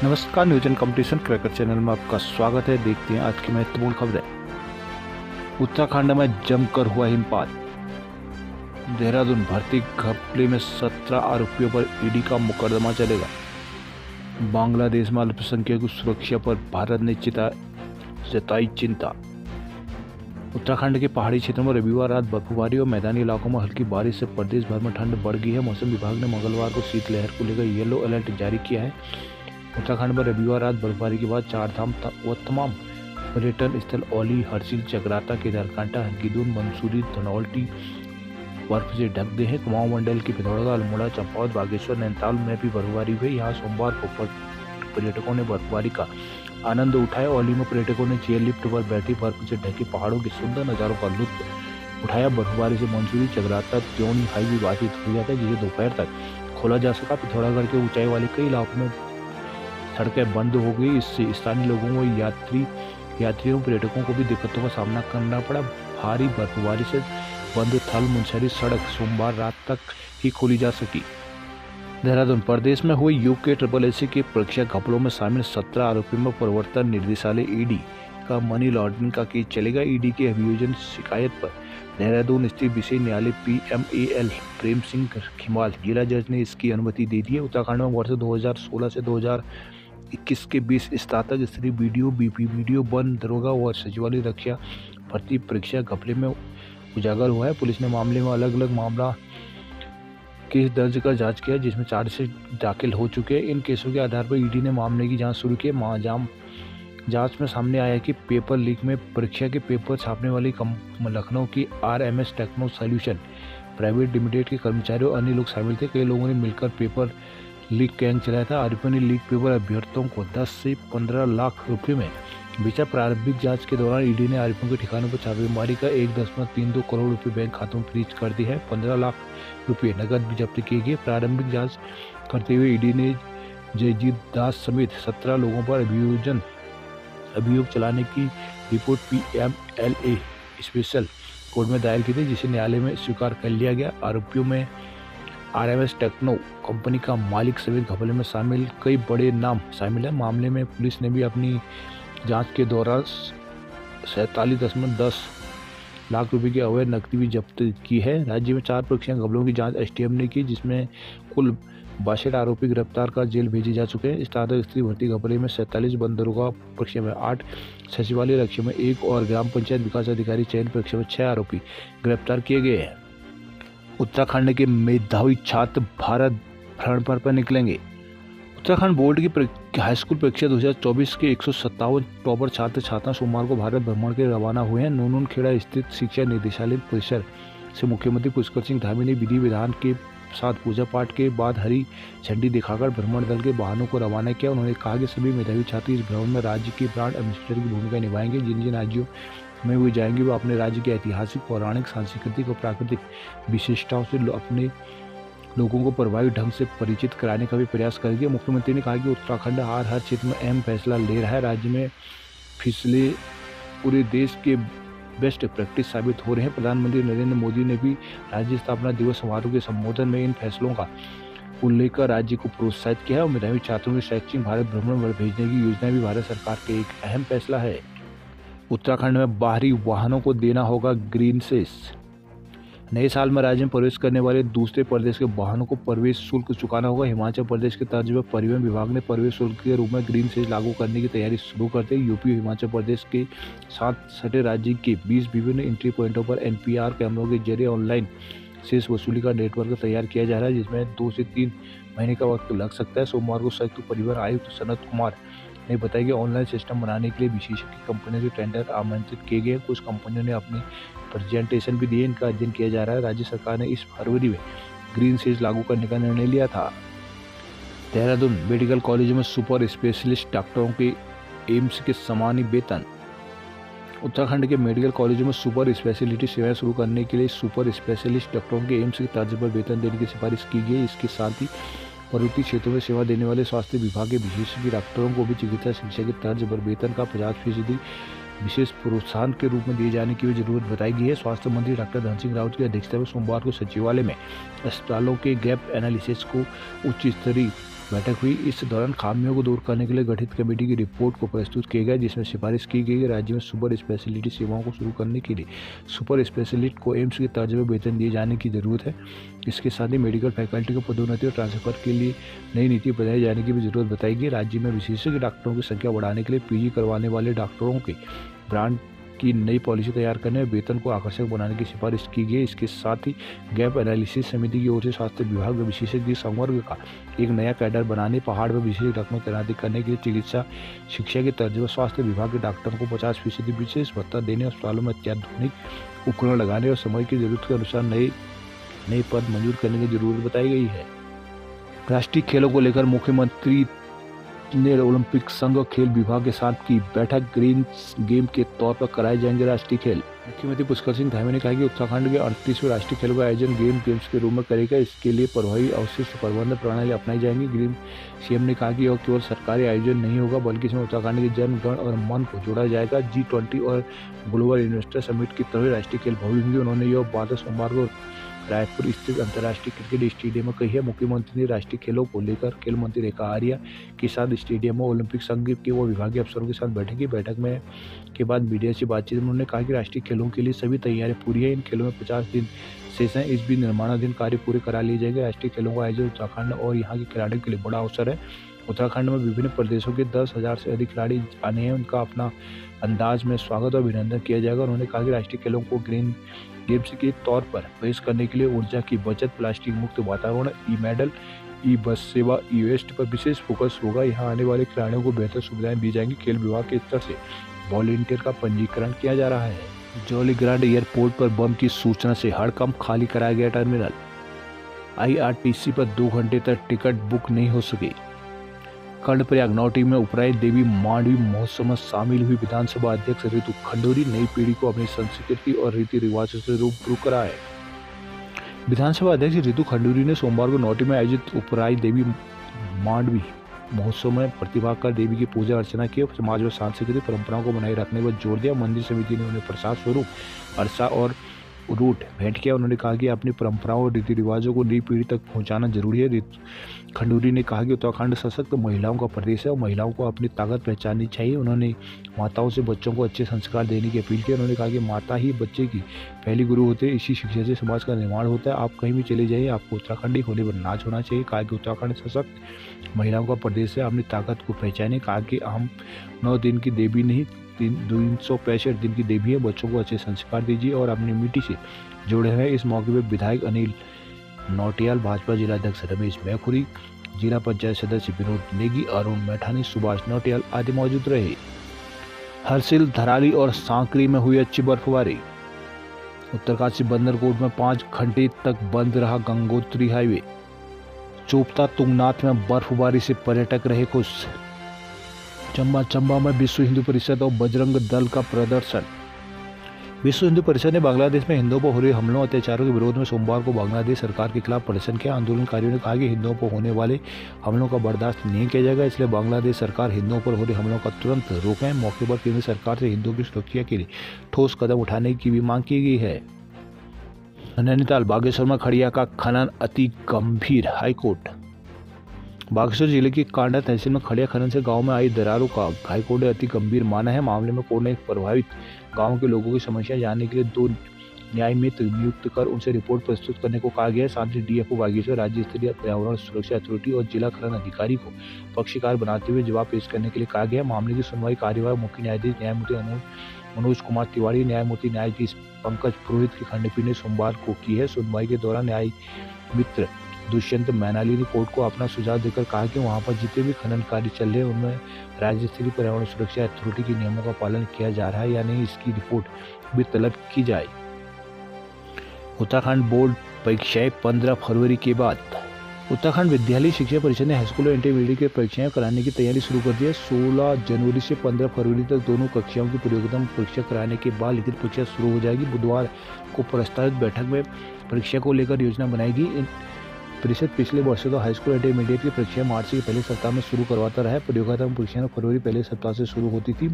नमस्कार, न्यूजन competition cracker channel में आपका स्वागत है। देखते हैं आज की महत्वपूर्ण खबरें। उत्तराखंड में जमकर हुआ हिमपात। देहरादून भर्ती घपले में 17 आरोपियों पर ईडी का मुकदमा चलेगा। बांग्लादेश में अल्पसंख्यकों की सुरक्षा पर भारत ने जताई चिंता। उत्तराखंड के पहाड़ी क्षेत्रों में रविवार रात बर्फबारी और मैदानी इलाकों में हल्की बारिश से प्रदेश भर में ठंड बढ़ गई है। मौसम विभाग ने मंगलवार को शीतलहर को लेकर येलो अलर्ट जारी किया है। उत्तराखंड में रविवार रात बर्फबारी के बाद चारधाम व तमाम पर्यटन स्थल औली, हरसिल, चकराता, केदारकांठा, हरकीदुन, मंसूरी, धनौल्टी बर्फ से ढक गए हैं। कुमाऊं मंडल के पिथौरागढ़, अल्मोड़ा, चंपावत, बागेश्वर, नैनीताल में भी बर्फबारी हुई। यहाँ सोमवार को पर्यटकों ने बर्फबारी का आनंद उठाया। औली में पर्यटकों ने चेयर लिफ्ट पर बैठी बर्फ से ढके पहाड़ों के सुंदर नजारों का लुत्फ उठाया। बर्फबारी से मंसूरी, चकराता, त्योनी हाईवे बाधित हो जाता है, जिसे दोपहर तक खोला जा सका। पिथौरागढ़ के ऊंचाई वाले कई इलाकों में सड़कें बंद हो गई। इससे स्थानीय लोगों को यात्रियों पर्यटकों को भी दिक्कतों का सामना करना पड़ा। भारी बर्फबारी से बंद थल मुनस्यारी सड़क सोमवार रात तक ही खोली जा सकी। देहरादून प्रदेश में हुई यूके SSSC के परीक्षा घपलों में शामिल 17 आरोपियों में प्रवर्तन निदेशालय ईडी का मनी लॉन्ड्रिंग का केस चलेगा। ईडी की अभियोजन शिकायत पर देहरादून स्थित विशेष न्यायालय PMAL प्रेम सिंह खिमाल जिला जज ने इसकी अनुमति दे दी है। उत्तराखंड में वर्ष 2016 से 2021 के बीच स्नातक स्तरीय वीडियो वन दरोगा व सचिवालय रक्षा भर्ती परीक्षा घपले में उजागर हुआ है। पुलिस ने मामले में अलग अलग मामला केस दर्ज कर जांच किया, जिसमें चार्जशीट दाखिल हो चुके हैं। इन केसों के आधार पर ईडी ने मामले की जांच शुरू की। जांच में सामने आया कि पेपर लीक में परीक्षा के पेपर छापने वाली लखनऊ की RMS techno solution private limited के कर्मचारी और अन्य लोग शामिल थे। कई लोगों ने मिलकर पेपर लीक गैंग चलाया था। आरोपियों ने लीक पेपर अभ्यर्थियों को 10 से 15 लाख रुपए में बेचा। प्रारंभिक जांच के दौरान ईडी ने आरोपियों के ठिकानों पर छापेमारी कर 1.32 करोड़ रुपए बैंक खातों में फ्रीज कर दी है। 15 लाख रुपए नकद भी जब्त किए गए। प्रारंभिक जांच करते हुए ईडी ने जयजीत दास समेत 17 लोगों पर अभियोग चलाने की रिपोर्ट PMLA स्पेशल कोर्ट में दायर की थी, जिसे न्यायालय में स्वीकार कर लिया गया। आरोपियों में RMS टेक्नो कंपनी का मालिक समेत घपले में शामिल कई बड़े नाम शामिल है। मामले में पुलिस ने भी अपनी जांच के दौरान 47.10 लाख रुपए की अवैध नकदी भी जब्त की है। राज्य में 4 परीक्षा घपलों की जांच STM ने की, जिसमें कुल 62 आरोपी गिरफ्तार कर जेल भेजे जा चुके हैं। स्नातक स्तरीय भर्ती घपले में 47, वन दरोगा परीक्षा में 8, सचिवालय रक्षा में 1 और ग्राम पंचायत विकास अधिकारी चयन परीक्षा में 6 आरोपी गिरफ्तार किए गए हैं। उत्तराखंड के मेधावी छात्र भारत भ्रमण पर निकलेंगे। उत्तराखंड बोर्ड की हाईस्कूल परीक्षा 2024 के 157 टॉपर छात्र छात्रा सोमवार को भारत भ्रमण के रवाना हुए हैं। नूनखेड़ा स्थित शिक्षा निदेशालय परिसर से मुख्यमंत्री पुष्कर सिंह धामी ने विधि विधान के साथ पूजा पाठ के बाद हरी झंडी दिखाकर भ्रमण दल के वाहनों को रवाना किया। उन्होंने कहा कि सभी मेधावी छात्र इस भ्रमण में राज्य के ब्रांड एम्बेसडर की भूमिका निभाएंगे। जिन जिन राज्यों में वे जाएंगे वो अपने राज्य के ऐतिहासिक, पौराणिक, सांस्कृतिक और प्राकृतिक विशेषताओं से अपने लोगों को प्रभावी ढंग से परिचित कराने का भी प्रयास करेंगे। मुख्यमंत्री ने कहा कि उत्तराखंड हर क्षेत्र में अहम फैसला ले रहा है। राज्य में फिसले पूरे देश के बेस्ट प्रैक्टिस साबित हो रहे हैं। प्रधानमंत्री नरेंद्र मोदी ने भी राज्य स्थापना दिवस समारोह के संबोधन में इन फैसलों का उल्लेख कर राज्य को प्रोत्साहित किया है और मेधावी छात्रों के शैक्षिक भारत भ्रमण पर भेजने की योजना भी भारत सरकार का एक अहम फैसला है। उत्तराखंड में बाहरी वाहनों को देना होगा ग्रीन सेस। नए साल में राज्य में प्रवेश करने वाले दूसरे प्रदेश के वाहनों को प्रवेश शुल्क चुकाना होगा। हिमाचल प्रदेश के तर्ज पर परिवहन विभाग ने प्रवेश शुल्क के रूप में ग्रीन सेस लागू करने की तैयारी शुरू करते ही यूपी और हिमाचल प्रदेश के साथ सटे राज्य के 20 विभिन्न एंट्री पॉइंटों पर NPR कैमरों के जरिए ऑनलाइन सेस वसूली का नेटवर्क तैयार किया जा रहा है, जिसमें 2 से 3 महीने का वक्त लग सकता है। सोमवार को संयुक्त परिवहन आयुक्त सनत कुमार ने बताया कि ऑनलाइन सिस्टम बनाने के लिए विशेषज्ञ कंपनियों से टेंडर आमंत्रित किए गए। कुछ कंपनियों ने अपनी प्रेजेंटेशन भी दिए। इनका अध्ययन किया जा रहा है। राज्य सरकार ने इस फरवरी में ग्रीन सेस लागू करने का निर्णय लिया था। देहरादून मेडिकल कॉलेज में सुपर स्पेशलिस्ट डॉक्टरों के एम्स के समान ही वेतन। उत्तराखंड के मेडिकल कॉलेजों में सुपर स्पेशलिटी सेवाएं शुरू करने के लिए सुपर स्पेशलिस्ट डॉक्टरों के एम्स की तर्ज पर वेतन देने की सिफारिश की गई। इसके साथ ही पर्वतीय क्षेत्रों में सेवा देने वाले स्वास्थ्य विभाग के विशेषज्ञ डॉक्टरों को भी चिकित्सा शिक्षा की तर्ज पर वेतन का 50% विशेष प्रोत्साहन के रूप में दिए जाने की भी जरूरत बताई गई है। स्वास्थ्य मंत्री डॉक्टर धन सिंह रावत की अध्यक्षता में सोमवार को सचिवालय में अस्पतालों के गैप एनालिसिस को उच्च स्तरीय बैठक हुई। इस दौरान खामियों को दूर करने के लिए गठित कमेटी की रिपोर्ट को प्रस्तुत किया गया, जिसमें सिफारिश की गई कि राज्य में सुपर स्पेशलिटी सेवाओं को शुरू करने के लिए सुपर स्पेशलिस्ट को एम्स के तर्ज में वेतन दिए जाने की जरूरत है। इसके साथ ही मेडिकल फैकल्टी को पदोन्नति और ट्रांसफर के लिए नई नीति बनाए जाने की भी जरूरत बताई गई। राज्य में विशेषज्ञ डॉक्टरों की संख्या बढ़ाने के लिए पीजी करवाने वाले डॉक्टरों के ब्रांड की नई पॉलिसी तैयार करने और वेतन को आकर्षक बनाने की सिफारिश की गई। इसके साथ ही गैप एनालिसिस समिति की ओर से स्वास्थ्य विभाग में विशेषज्ञ संवर्ग का एक नया कैडर बनाने, पहाड़ में विशेष डॉक्टरों की तैनाती करने के लिए चिकित्सा शिक्षा के तर्ज पर स्वास्थ्य विभाग के डॉक्टरों को 50% विशेष भत्ता देने, अस्पतालों में अत्याधुनिक उपकरण लगाने और समय की जरूरत के अनुसार नए पद मंजूर करने की जरूरत बताई गई है। राष्ट्रीय खेलों को लेकर मुख्यमंत्री ने ओलंपिक संघ और खेल विभाग के साथ की बैठक। ग्रीन गेम के तौर पर कराए जाएंगे राष्ट्रीय खेल। मुख्यमंत्री पुष्कर सिंह धामी ने कहा कि उत्तराखंड के 38वें राष्ट्रीय खेलों का आयोजन ग्रीन गेम्स के रूप में करेगा। इसके लिए प्रभावी अवशिष्ट प्रबंधन प्रणाली अपनाई जाएगी। ग्रीन सीएम ने कहा कि यह केवल सरकारी आयोजन नहीं होगा, बल्कि इसमें उत्तराखंड के जन गण और मन को जोड़ा जाएगा। G20 और ग्लोबल इन्वेस्टर समिट की तरह राष्ट्रीय खेल भव्य होंगे। उन्होंने यह बात सोमवार को रायपुर स्थित अंतर्राष्ट्रीय क्रिकेट स्टेडियम में कही है। मुख्यमंत्री ने राष्ट्रीय खेलों को लेकर खेल मंत्री रेखा आर्या के साथ स्टेडियम में ओलंपिक संघ के वो विभागीय अफसरों के साथ बैठक की। बैठक में के बाद मीडिया से बातचीत में उन्होंने कहा कि राष्ट्रीय खेलों के लिए सभी तैयारियां पूरी है। इन खेलों में 50 दिन शेष हैं। इस बीच निर्माणाधीन कार्य पूरे करा लिए जाएंगे। राष्ट्रीय खेलों का आयोजन उत्तराखंड और यहाँ के खिलाड़ियों के लिए बड़ा अवसर है। उत्तराखंड में विभिन्न प्रदेशों के 10,000 से अधिक खिलाड़ी आने हैं। उनका अपना अंदाज में स्वागत और अभिनंदन किया जाएगा। उन्होंने कहा कि राष्ट्रीय खेलों को ग्रीन गेम्स के तौर पर पेश करने के लिए ऊर्जा की बचत, प्लास्टिक मुक्त वातावरण, ई मेडल, ई बस सेवा, ई वेस्ट पर विशेष फोकस होगा। यहाँ आने वाले खिलाड़ियों को बेहतर सुविधाएं दी जाएंगी। खेल विभाग के स्तर से वॉलंटियर का पंजीकरण किया जा रहा है। जौलीग्रांट एयरपोर्ट पर बम की सूचना से हड़कंप, खाली कराया गया टर्मिनल। IRTC पर 2 घंटे तक टिकट बुक नहीं हो सकी। कर्णप्रयाग नौटी में उपराई देवी मांडवी महोत्सव में शामिल हुई विधानसभा अध्यक्ष रितु खंडूरी नई पीढ़ी को अपनी संस्कृति और रीति रिवाजों से रूबरू कराए। विधानसभा अध्यक्ष रितु खंडूरी ने सोमवार को नौटी में आयोजित उपराई देवी मांडवी महोत्सव में प्रतिभाग कर देवी की पूजा अर्चना की। समाज में सांस्कृतिक परंपराओं को बनाए रखने पर जोर दिया। मंदिर समिति ने उन्हें प्रसाद स्वरूप अरसा और रूट भेंट किया। उन्होंने कहा कि अपनी परंपराओं और रीति रिवाजों को नई पीढ़ी तक पहुंचाना जरूरी है। खंडूरी ने कहा कि उत्तराखंड सशक्त महिलाओं का प्रदेश है और महिलाओं को अपनी ताकत पहचाननी चाहिए। उन्होंने माताओं से बच्चों को अच्छे संस्कार देने की अपील की। उन्होंने कहा कि माता ही बच्चे की पहली गुरु होते हैं। इसी शिक्षा से समाज का निर्माण होता है। आप कहीं भी चले जाइए, आपको उत्तराखंडी होने पर नाच होना चाहिए। कहा कि उत्तराखंड सशक्त महिलाओं का प्रदेश है। अपनी ताकत को पहचाने। कहा कि हम 9 दिन की देवी नहीं 365 दिन की देवी है। बच्चों को अच्छे संस्कार दीजिए और अपनी मिट्टी से जुड़े हैं। इस मौके पर विधायक अनिल नौटियाल, भाजपा जिला अध्यक्ष रमेश मैखुरी, जिला पंचायत सदस्य विनोद नेगी, अरुण मैठानी, सुभाष नौटियाल आदि मौजूद रहे। हरसिल, धराली और सांकरी में हुई अच्छी बर्फबारी। उत्तरकाशी बंदरकोट में 5 घंटे तक बंद रहा गंगोत्री हाईवे। चोपता तुंगनाथ में बर्फबारी से पर्यटक रहे खुश। चंबा में विश्व हिंदू परिषद और बजरंग दल का प्रदर्शन। विश्व हिंदू परिषद ने बांग्लादेश में हिंदुओं पर हो रहे हमलों अत्याचारों के विरोध में सोमवार को बांग्लादेश सरकार के खिलाफ प्रदर्शन किया। आंदोलनकारियों ने कहा कि हिंदुओं पर होने वाले हमलों का बर्दाश्त नहीं किया जाएगा, इसलिए बांग्लादेश सरकार हिंदुओं पर हो रहे हमलों का तुरंत रोकें। मौके पर केंद्र सरकार से हिंदुओं की सुरक्षा के लिए ठोस कदम उठाने की भी मांग की गई है। नैनीताल, बागेश्वर में खड़िया का खनन अति गंभीर। हाईकोर्ट। बागेश्वर जिले की कांडा तहसील में खड़िया खनन से गांव में आई दरारों का हाईकोर्ट ने अति गंभीर माना है। मामले में कोर्ट ने प्रभावित गांव के लोगों की समस्या जानने के लिए 2 न्याय मित्र नियुक्त कर उनसे रिपोर्ट प्रस्तुत करने को कहा गया है। साथ ही DFO बागेश्वर, राज्य स्तरीय पर्यावरण सुरक्षा अथॉरिटी और जिला खनन अधिकारी को पक्षकार बनाते हुए जवाब पेश करने के लिए कहा गया। मामले की सुनवाई कार्यवाही मुख्य न्यायाधीश न्यायमूर्ति मनोज कुमार तिवारी, न्यायमूर्ति न्यायाधीश पंकज पुरोहित की खंडपीठ ने सोमवार को की है। सुनवाई के दौरान न्याय मित्र दुष्यंत मैनाली ने कोर्ट को अपना सुझाव देकर कहा कि वहां पर जितने भी खनन कार्य चल रहे हैं उनमें राज्य स्तरीय पर्यावरण सुरक्षा अथॉरिटी के नियमों का पालन किया जा रहा है या नहीं, इसकी रिपोर्ट भी तलब की जाए। उत्तराखंड बोर्ड परीक्षाएं 15 फरवरी के बाद। उत्तराखंड विद्यालय शिक्षा परिषद ने हाईस्कूल और इंटरमीडिएट की परीक्षाएं कराने की तैयारी शुरू कर दी है। 16 जनवरी से 15 फरवरी तक दोनों कक्षाओं की प्रतियोगिता परीक्षा कराने के बाद लिखित परीक्षा शुरू हो जाएगी। बुधवार को प्रस्तावित बैठक में परीक्षा को लेकर योजना बनाएगी। परिषद पिछले वर्षों तो हाई स्कूल इंटरमीडिएट की परीक्षाएं मार्च के पहले सप्ताह में शुरू करवाता रहा है। प्रतियोगितात्मक परीक्षाएं फरवरी पहले सप्ताह से शुरू होती थी।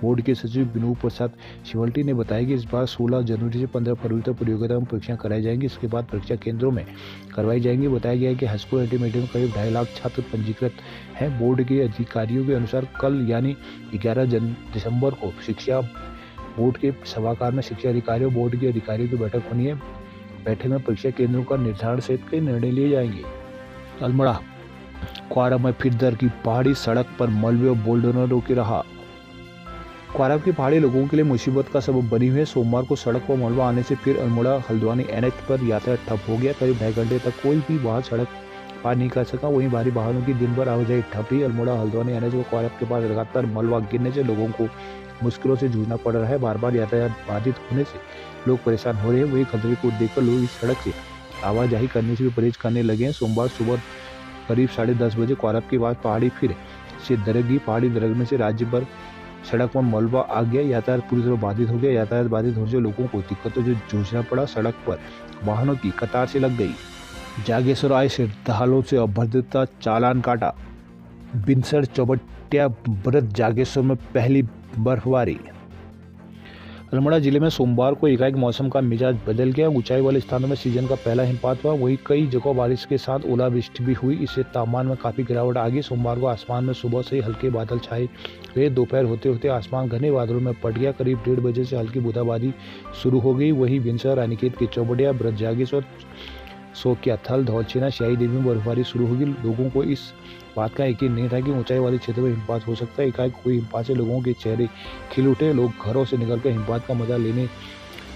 बोर्ड के सचिव विनोद प्रसाद शिवल्टी ने बताया कि इस बार 16 जनवरी से 15 फरवरी तक प्रतियोगितात्मक परीक्षाएं कराई जाएंगी। इसके बाद परीक्षा केंद्रों में करवाई जाएंगी। बताया गया है कि हाई स्कूल इंटरमीडिएट में करीब 2.5 लाख छात्र पंजीकृत हैं। बोर्ड के अधिकारियों के अनुसार कल यानी 11 दिसंबर को शिक्षा बोर्ड के सभागार में शिक्षा अधिकारियों बोर्ड के अधिकारियों की बैठक होनी है। बैठक में परीक्षा केंद्रों का निर्धारण सहित कई निर्णय लिए जाएंगे। अल्मोड़ा क्वारा में फिर दर की पहाड़ी सड़क पर मलबे और बोल्डरों की रहा। क्वारा की पहाड़ी लोगों के लिए मुसीबत का सबब बनी हुई है। सोमवार को सड़क पर मलबा आने से फिर अल्मोड़ा हल्द्वानी एनएच पर यातायात ठप हो गया। करीब 2.5 घंटे तक कोई भी वाहन सड़क पार नहीं कर सका। वहीं भारी वाहनों की दिन भर आवाजाही ठप रही। अल्मोड़ा हल्द्वानी एनएच व क्वारा के पास लगातार मलबा गिरने से लोगों को मुश्किलों से जूझना पड़ रहा है। बार बार यातायात बाधित होने से लोग परेशान हो रहे हैं। वही खतरे को देखकर लोग इस सड़क से आवाजाही करने से भी परहेज करने लगे हैं। सोमवार सुबह करीब 10:30 बजे क्वारब के बाद पहाड़ी फिर से दरगी। पहाड़ी दरगने से राज्य भर सड़क पर मलबा आ गया। यातायात पूरी तरह बाधित हो गया। यातायात बाधित होने से लोगों को दिक्कतों से जूझना पड़ा। सड़क पर वाहनों की कतार से लग गई। जागेश्वर आए श्रद्धालुओं से अभद्रता चालान काटा। बिनसर चौबटिया व्रत जागेश्वर में पहली बर्फबारी। अल्मोड़ा जिले में सोमवार को एकाएक मौसम का मिजाज बदल गया। ऊंचाई वाले स्थानों में सीजन का पहला हिमपात हुआ। वहीं कई जगहों बारिश के साथ ओलावृष्टि भी हुई। इससे तापमान में काफी गिरावट आ गई। सोमवार को आसमान में सुबह से ही हल्के बादल छाए हुए। दोपहर होते होते आसमान घने बादलों में पट गया। करीब 1:30 बजे से हल्की बूंदाबांदी शुरू हो गई। वहीं बिनसर रानीखेत के चौबटिया ब्रज जागेश्वर सोकिया थल धौलछेना शाही देवी में बर्फबारी शुरू होगी। लोगों को इस बात का यकीन नहीं था कि ऊंचाई वाले क्षेत्र में हिमपात हो सकता है। एकाएक कोई हिमपात से लोगों के चेहरे खिल उठे। लोग घरों से निकलकर हिमपात का मजा लेने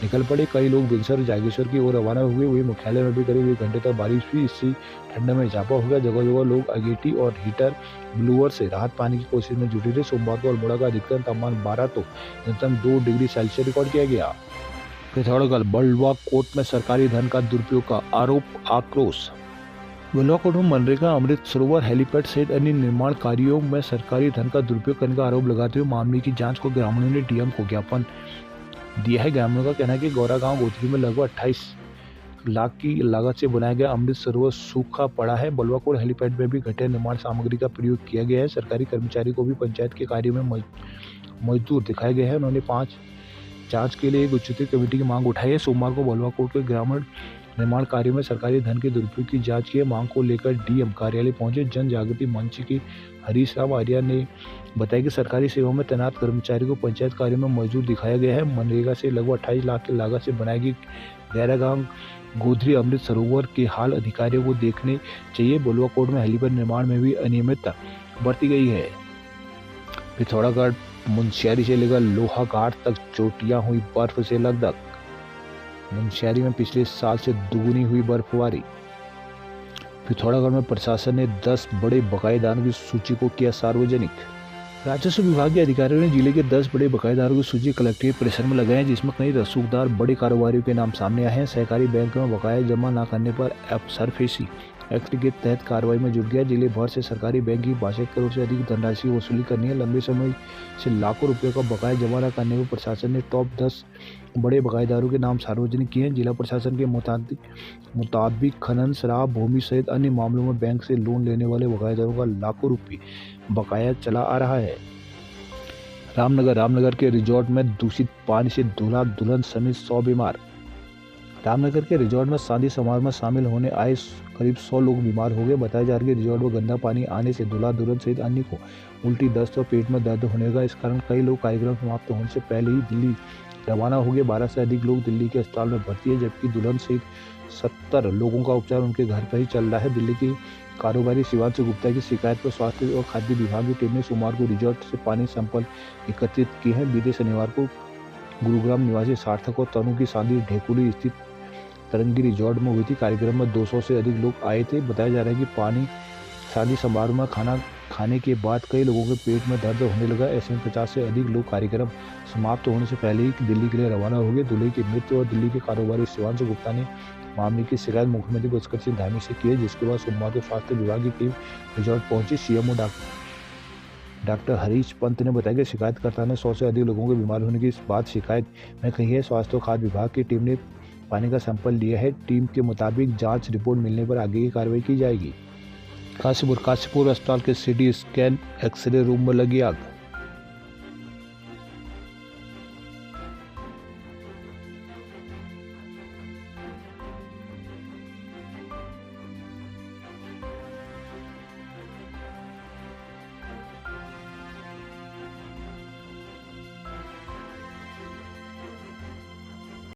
निकल पड़े। कई लोग बिनसर जागेश्वर की ओर रवाना हुए। वही मुख्यालय में भी करीब 1 घंटे तक बारिश हुई। इससे ठंड में इजाफा हो गया। जगह जगह लोग अगेटी और हीटर ब्लूअर से राहत पाने की कोशिश में जुटे थे। सोमवार को अल्मोड़ा का अधिकतम तापमान 12 तो न्यूनतम 2 डिग्री सेल्सियस रिकॉर्ड किया गया। पिथौरागढ़ बलुआ कोर्ट में सरकारी धन का दुरुपयोग का आरोप आक्रोश। बलुआ कोर्ट में मनरेगा अमृत सरोवर हेलीपैड सहित अन्य निर्माण कार्यों में सरकारी धन का दुरुपयोग करने का आरोप लगाते हुए मामले की जांच को ग्रामीणों ने डीएम को ज्ञापन दिया है। ग्रामीणों का कहना है कि गौरा गांव गोत्री में लगभग 28 लाख की लागत से बनाया गया अमृत सरोवर सूखा पड़ा है। बलुआ कोर्ट हेलीपैड में भी घटिया निर्माण सामग्री का प्रयोग किया गया है। सरकारी कर्मचारी को भी पंचायत के कार्यों में मजदूर दिखाए गए हैं। उन्होंने 5 जांच के लिए एक उच्चतरीय कमेटी की मांग उठाई है। सोमवार को बलुआ कोर्ट के ग्रामीण निर्माण कार्यों में सरकारी धन के दुरुपयोग की जांच की मांग को लेकर डीएम कार्यालय पहुंचे। जन जागृति मंच के हरीश राव आर्या ने बताया कि सरकारी सेवा में तैनात कर्मचारी को पंचायत कार्यों में मजदूर दिखाया गया है। मनरेगा से लगभग 28 लाख की लागत से बनाई गई गैरागांव गोधरी अमृत सरोवर के हाल अधिकारियों को देखने चाहिए। बलुआ कोर्ट में हेलीपैड निर्माण में भी अनियमितता बरती गई है। पिथौरागढ़ मुंशियारी से लेकर लोहाघाट तक चोटियां हुई बर्फ से लकदक। मुंशियारी में पिछले साल से दुगुनी हुई बर्फबारी। पिथौरागढ़ में प्रशासन ने 10 बड़े बकायेदारों की सूची को किया सार्वजनिक। राजस्व विभाग के अधिकारियों ने जिले के 10 बड़े बकायेदारों की सूची कलेक्ट्रेट परिसर में लगाई है, जिसमें कई रसूखदार बड़े कारोबारियों के नाम सामने आए हैं। सहकारी बैंक में बकाया जमा न करने पर सरफेसी एक्ट के तहत कार्रवाई में जुट गया। जिले भर से सरकारी बैंक की 62 करोड़ से अधिक धनराशि वसूली करनी है। लंबे समय से लाखों रुपयों का बकाया जमा न करने पर प्रशासन ने टॉप 10 बड़े बकायेदारों के नाम सार्वजनिक किए हैं। जिला प्रशासन के मुताबिक खनन, शराब, भूमि सहित अन्य मामलों में बैंक से लोन लेने वाले बकायेदारों का लाखों रुपये बकाया चला आ रहा है। रामनगर के रिजॉर्ट में दूषित पानी से दूल्हा दुल्हन समेत 100 बीमार। रामनगर के रिजॉर्ट में शादी समारोह में शामिल होने आए करीब 100 लोग बीमार हो गए। बताया जा रहा है कि रिजॉर्ट में गंदा पानी आने से दूल्हा दुल्हन सहित अन्य को उल्टी, दस्त और पेट में दर्द होने लगा। इस कारण कई लोग कार्यक्रम समाप्त होने से पहले ही दिल्ली रवाना हो गए। 12 से अधिक लोग दिल्ली के अस्पताल में भर्ती है, जबकि दुल्हन सहित 70 लोगों का उपचार उनके घर पर ही चल रहा है। दिल्ली की कारोबारी शिवांशु गुप्ता की शिकायत पर स्वास्थ्य और खाद्य विभाग की टीम ने सोमवार को रिजॉर्ट से पानी सैंपल एकत्रित किए हैं। बीते शनिवार को गुरुग्राम निवासी सार्थक और तनु की शादी ढेकुली स्थित तरंगी रिजॉर्ट में हुई थी। कार्यक्रम में 200 से अधिक लोग आए थे। बताया जा रहा है कि पानी शादी समारोह में खाना खाने के बाद कई लोगों के पेट में दर्द होने लगा। ऐसे में 50 से अधिक लोग कार्यक्रम समाप्त होने से पहले ही दिल्ली के लिए रवाना हो गए। दूल्हे की मृत्यु और दिल्ली के कारोबारी शिवांशु गुप्ता ने मामले की शिकायत मुख्यमंत्री पुष्कर सिंह धामी से की है, जिसके बाद सोमवार को स्वास्थ्य विभाग की टीम रिजॉर्ट पहुंची। सीएमओ डॉक्टर हरीश पंत ने बताया कि शिकायतकर्ता ने 100 से अधिक लोगों के बीमार होने की बात शिकायत में कही है। स्वास्थ्य और खाद्य विभाग की टीम ने पानी का सैंपल लिया है। टीम के मुताबिक जांच रिपोर्ट मिलने पर आगे की कार्रवाई की जाएगी। काशीपुर अस्पताल के सीटी स्कैन एक्सरे रूम में लगी आग।